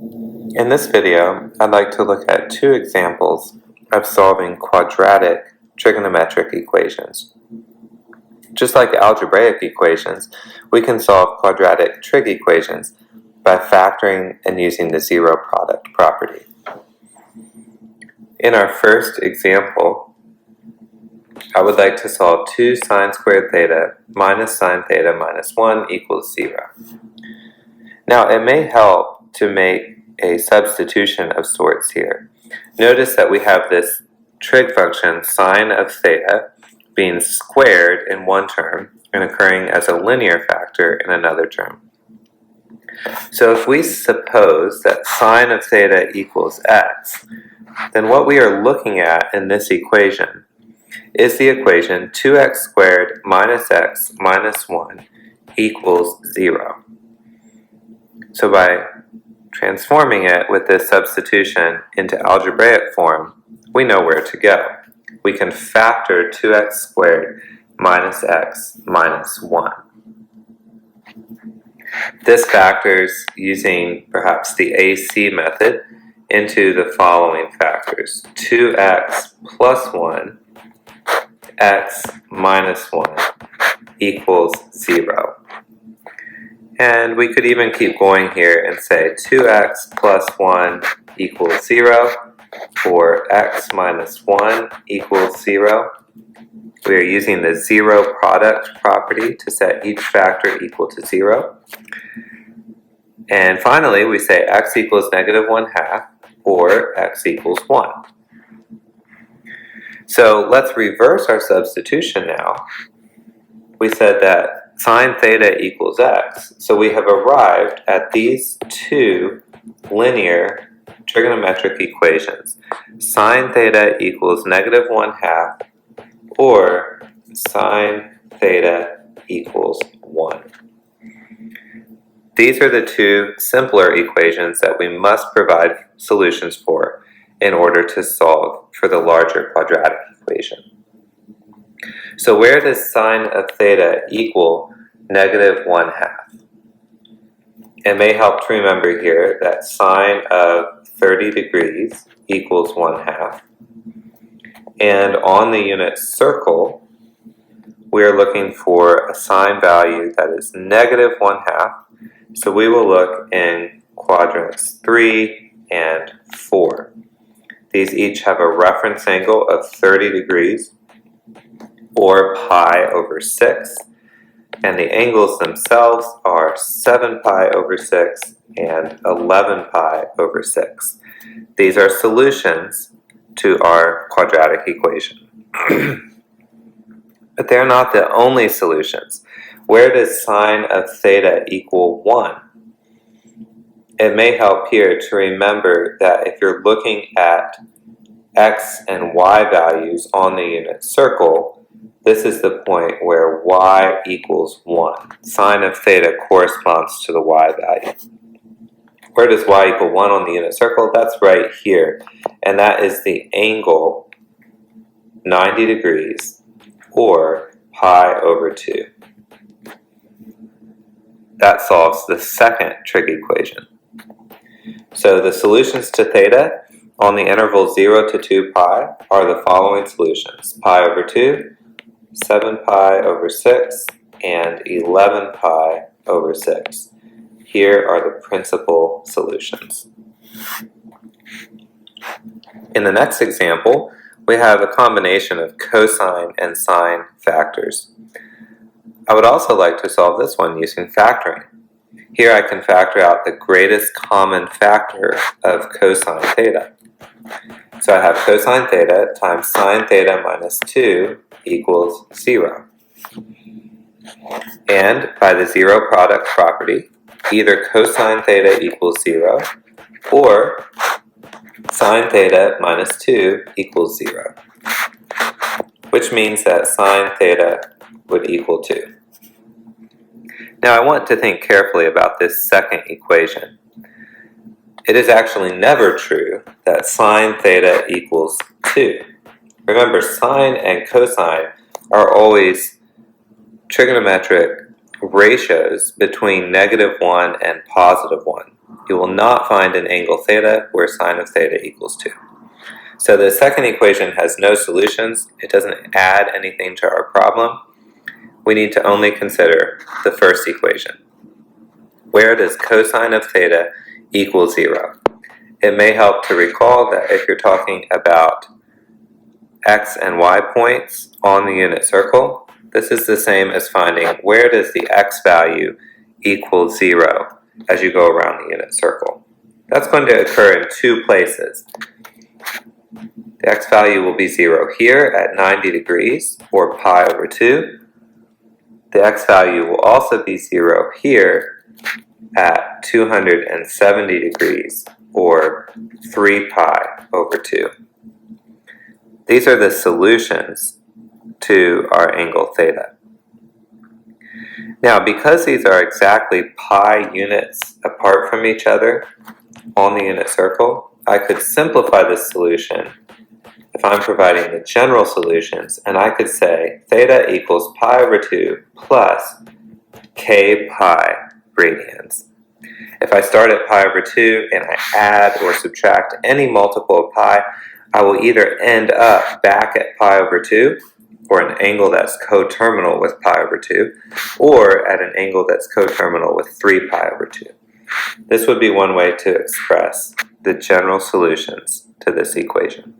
In this video, I'd like to look at two examples of solving quadratic trigonometric equations. Just like algebraic equations, we can solve quadratic trig equations by factoring and using the zero product property. In our first example, I would like to solve 2 sine squared theta minus sine theta minus 1 equals 0. Now, it may help to make a substitution of sorts here. Notice that we have this trig function sine of theta being squared in one term and occurring as a linear factor in another term. So if we suppose that sine of theta equals x, then what we are looking at in this equation is the equation 2x squared minus x minus 1 equals 0. So by transforming it with this substitution into algebraic form, we know where to go. We can factor 2x squared minus x minus 1. This factors using perhaps the AC method into the following factors: 2x plus 1, x minus 1 equals 0. And we could even keep going here and say 2x plus 1 equals 0, or x minus 1 equals 0. We are using the zero product property to set each factor equal to 0. And finally, we say x equals negative 1/2, or x equals 1. So let's reverse our substitution now. We said that sine theta equals x, so we have arrived at these two linear trigonometric equations. Sine theta equals negative 1/2, or sine theta equals 1. These are the two simpler equations that we must provide solutions for in order to solve for the larger quadratic equation. So where does sine of theta equal negative 1/2? It may help to remember here that sine of 30 degrees equals 1/2. And on the unit circle, we are looking for a sine value that is negative 1/2. So we will look in quadrants 3 and 4. These each have a reference angle of 30 degrees, or pi over 6, and the angles themselves are 7 pi over 6 and 11 pi over 6. These are solutions to our quadratic equation. But they're not the only solutions. Where does sine of theta equal 1? It may help here to remember that if you're looking at x and y values on the unit circle, this is the point where y equals 1. Sine of theta corresponds to the y value. Where does y equal 1 on the unit circle? That's right here. And that is the angle 90 degrees, or pi over 2. That solves the second trig equation. So the solutions to theta on the interval 0 to 2 pi are the following solutions: pi over 2, 7 pi over 6, and 11 pi over 6. Here are the principal solutions. In the next example, we have a combination of cosine and sine factors. I would also like to solve this one using factoring. Here I can factor out the greatest common factor of cosine theta. So I have cosine theta times sine theta minus 2 equals 0. And by the zero product property, either cosine theta equals 0 or sine theta minus 2 equals 0, which means that sine theta would equal 2. Now I want to think carefully about this second equation. It is actually never true that sine theta equals 2. Remember, sine and cosine are always trigonometric ratios between negative 1 and positive 1. You will not find an angle theta where sine of theta equals 2. So the second equation has no solutions. It doesn't add anything to our problem. We need to only consider the first equation. Where does cosine of theta equal 0? It may help to recall that if you're talking about x and y points on the unit circle, this is the same as finding where does the x value equal 0 as you go around the unit circle. That's going to occur in two places. The x value will be 0 here at 90 degrees, or pi over 2. The x value will also be 0 here at 270 degrees, or 3 pi over 2. These are the solutions to our angle theta. Now, because these are exactly pi units apart from each other on the unit circle, I could simplify this solution if I'm providing the general solutions, and I could say theta equals pi over 2 plus k pi radians. If I start at pi over 2 and I add or subtract any multiple of pi, I will either end up back at pi over 2, or an angle that's coterminal with pi over 2, or at an angle that's coterminal with 3 pi over 2. This would be one way to express the general solutions to this equation.